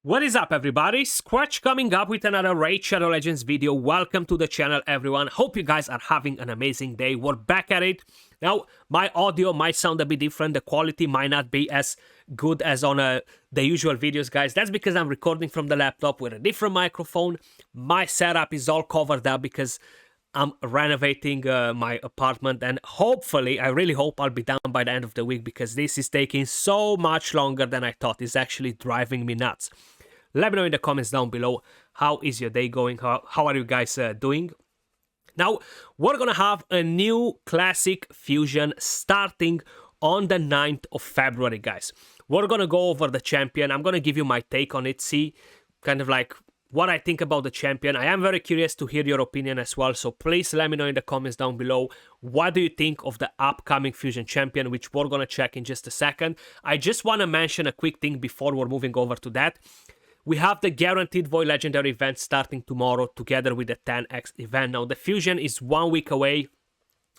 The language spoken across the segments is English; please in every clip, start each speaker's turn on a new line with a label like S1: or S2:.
S1: What is up, everybody? Skratch coming up with another Raid Shadow Legends video. Welcome to the channel, everyone. Hope you guys are having an amazing day. We're back at it. Now, my audio might sound a bit different. The quality might not be as good as on the usual videos, guys. That's because I'm recording from the laptop with a different microphone. My setup is all covered up because I'm renovating my apartment, and hopefully, I really hope I'll be done by the end of the week, because this is taking so much longer than I thought. It's actually driving me nuts. Let me know in the comments down below, how is your day going? How are you guys doing? Now, we're gonna have a new Classic Fusion starting on the 9th of February, guys. We're gonna go over the champion. I'm gonna give you my take on it, see kind of like what I think about the champion. I am very curious to hear your opinion as well, so please let me know in the comments down below, what do you think of the upcoming Fusion champion, which we're gonna check in just a second. I just want to mention a quick thing before we're moving over to that. We have the Guaranteed Void Legendary event starting tomorrow together with the 10x event. Now, the Fusion is 1 week away.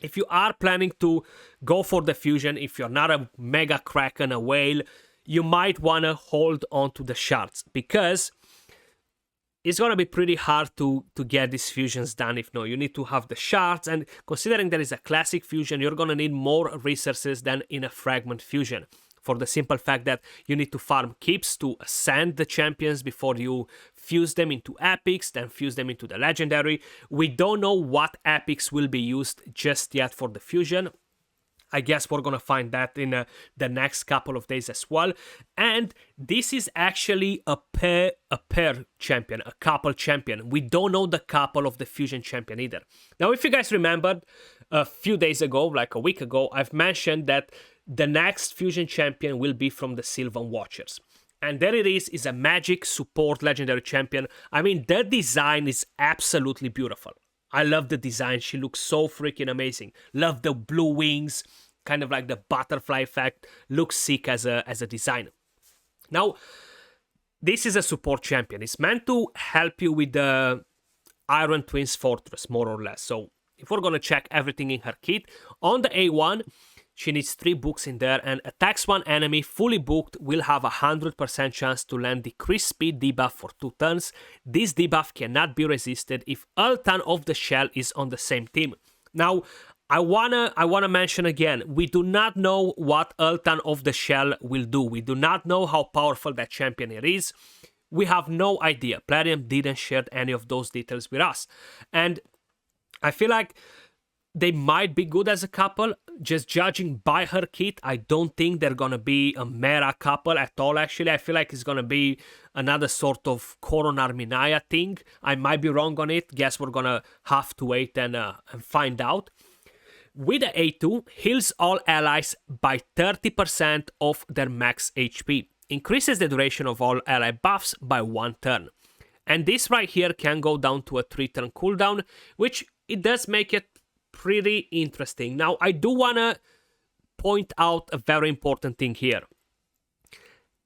S1: If you are planning to go for the Fusion, if you're not a Mega Kraken, a Whale, you might want to hold on to the shards, because it's going to be pretty hard to get these fusions done if no. You need to have the shards, and considering there is a Classic Fusion, you're going to need more resources than in a Fragment Fusion. For the simple fact that you need to farm keeps to ascend the champions before you fuse them into epics, then fuse them into the legendary. We don't know what epics will be used just yet for the fusion. I guess we're gonna find that in the next couple of days as well. And this is actually a pair champion, a couple champion. We don't know the couple of the fusion champion either. Now, if you guys remembered, a few days ago, like a week ago, I've mentioned that the next fusion champion will be from the Sylvan Watchers. And there it is a magic support legendary champion. I mean, the design is absolutely beautiful. I love the design. She looks so freaking amazing. Love the blue wings, kind of like the butterfly effect. Looks sick as a design. Now, this is a support champion. It's meant to help you with the Iron Twins Fortress, more or less. So if we're gonna check everything in her kit, on the A1, she needs 3 books in there, and attacks one enemy fully booked will have a 100% chance to land decreased speed debuff for 2 turns. This debuff cannot be resisted if Ultan of the Shell is on the same team. Now, I wanna mention again, we do not know what Ultan of the Shell will do. We do not know how powerful that champion it is. We have no idea. Plarium didn't share any of those details with us. And I feel like they might be good as a couple. Just judging by her kit, I don't think they're gonna be a meta couple at all, actually. I feel like it's gonna be another sort of Coronar Minaya thing. I might be wrong on it. Guess we're gonna have to wait and find out. With the A2, heals all allies by 30% of their max HP. Increases the duration of all ally buffs by 1 turn. And this right here can go down to a 3-turn cooldown, which it does make it pretty interesting. Now, I do want to point out a very important thing here.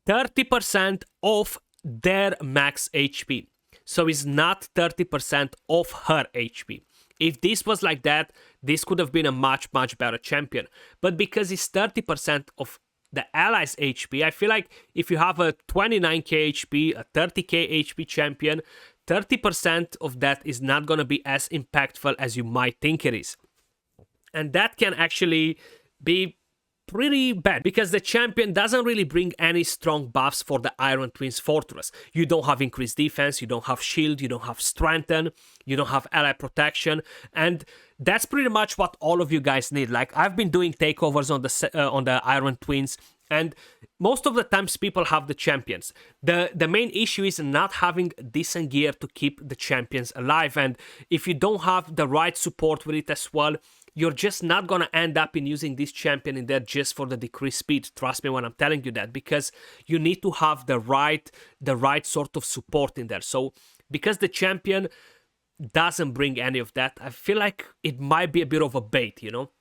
S1: 30% of their max HP. So it's not 30% of her HP. If this was like that, this could have been a much better champion. But because it's 30% of the allies' HP, I feel like if you have a 29k HP, a 30k HP champion, 30% of that is not going to be as impactful as you might think it is. And that can actually be pretty bad, because the champion doesn't really bring any strong buffs for the Iron Twins Fortress. You don't have increased defense, you don't have shield, you don't have strengthen, you don't have ally protection, and that's pretty much what all of you guys need. Like, I've been doing takeovers on the Iron Twins, and most of the times people have the champions. The main issue is not having decent gear to keep the champions alive, and if you don't have the right support with it as well, you're just not gonna end up in using this champion in there just for the decreased speed. Trust me when I'm telling you that, because you need to have the right sort of support in there. So because the champion doesn't bring any of that, I feel like it might be a bit of a bait, you know?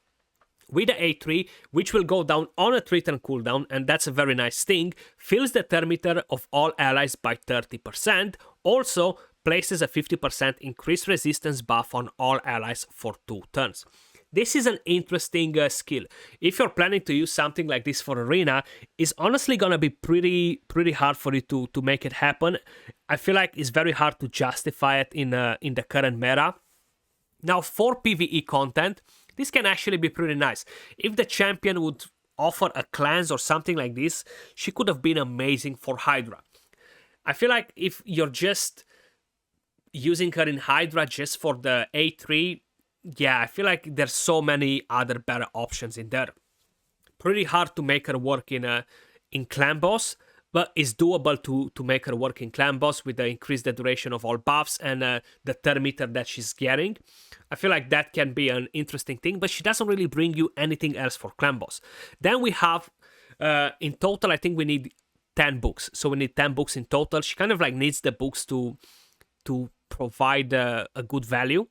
S1: With the A3, which will go down on a 3-turn cooldown, and that's a very nice thing, fills the thermometer of all allies by 30%, also places a 50% increased resistance buff on all allies for 2 turns. this is an interesting skill. If you're planning to use something like this for arena, it's honestly gonna be pretty hard for you to make it happen. I feel like it's very hard to justify it in the current meta. Now, for PvE content, this can actually be pretty nice. If the champion would offer a cleanse or something like this, she could have been amazing for Hydra. I feel like if you're just using her in Hydra just for the A3, yeah, I feel like there's so many other better options in there. Pretty hard to make her work in Clan Boss, but it's doable to make her work in Clan Boss with the increased duration of all buffs and the turn meter that she's getting. I feel like that can be an interesting thing, but she doesn't really bring you anything else for Clan Boss. Then we have, in total, I think we need 10 books. So we need 10 books in total. She kind of like needs the books to provide a good value.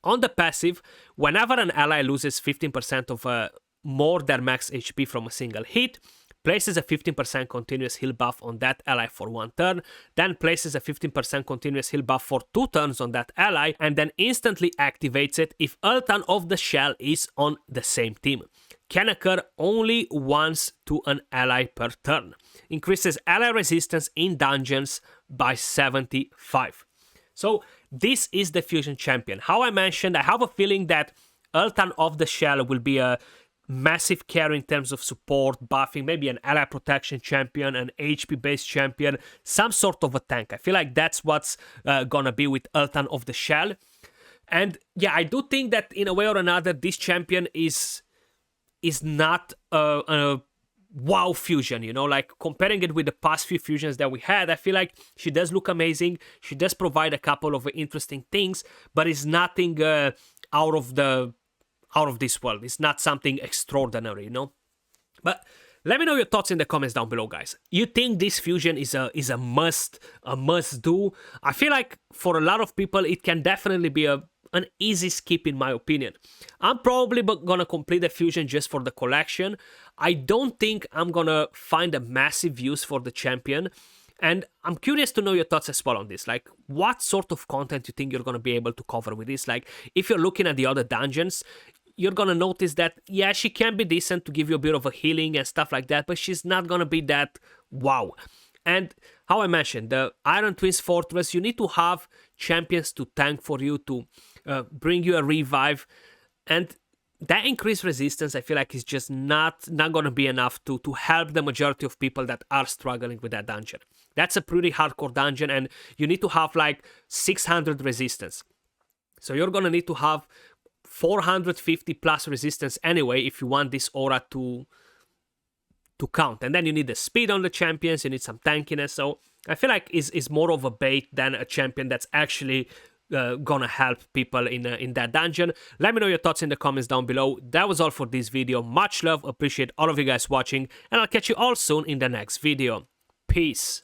S1: On the passive, whenever an ally loses 15% of more their max HP from a single hit, places a 15% continuous heal buff on that ally for 1 turn, then places a 15% continuous heal buff for 2 turns on that ally, and then instantly activates it if Ultan of the Shell is on the same team. Can occur only once to an ally per turn. Increases ally resistance in dungeons by 75. So this is the fusion champion. How I mentioned, I have a feeling that Ultan of the Shell will be a massive carry in terms of support, buffing, maybe an ally protection champion, an HP based champion, some sort of a tank. I feel like that's what's gonna be with Ultan of the Shell. And yeah, I do think that in a way or another, this champion is not a wow fusion, you know, like comparing it with the past few fusions that we had. I feel like she does look amazing. She does provide a couple of interesting things, but it's nothing out of this world. It's not something extraordinary, you know. But let me know your thoughts in the comments down below, guys. You think this fusion is a must do? I feel like for a lot of people it can definitely be an easy skip in my opinion. I'm probably gonna complete the fusion just for the collection. I don't think I'm gonna find a massive use for the champion. And I'm curious to know your thoughts as well on this. Like, what sort of content you think you're gonna be able to cover with this? Like, if you're looking at the other dungeons, you're gonna notice that, yeah, she can be decent to give you a bit of a healing and stuff like that, but she's not gonna be that wow. And how I mentioned, the Iron Twins Fortress, you need to have champions to tank for you, to bring you a revive, and that increased resistance, I feel like, is just not gonna be enough to help the majority of people that are struggling with that dungeon. That's a pretty hardcore dungeon, and you need to have like 600 resistance. So you're gonna need to have 450 plus resistance anyway if you want this aura to count. And then you need the speed on the champions, you need some tankiness. So I feel like is more of a bait than a champion that's actually gonna help people in that dungeon. Let me know your thoughts in the comments down below. That was all for this video. Much love, appreciate all of you guys watching, and I'll catch you all soon in the next video. Peace.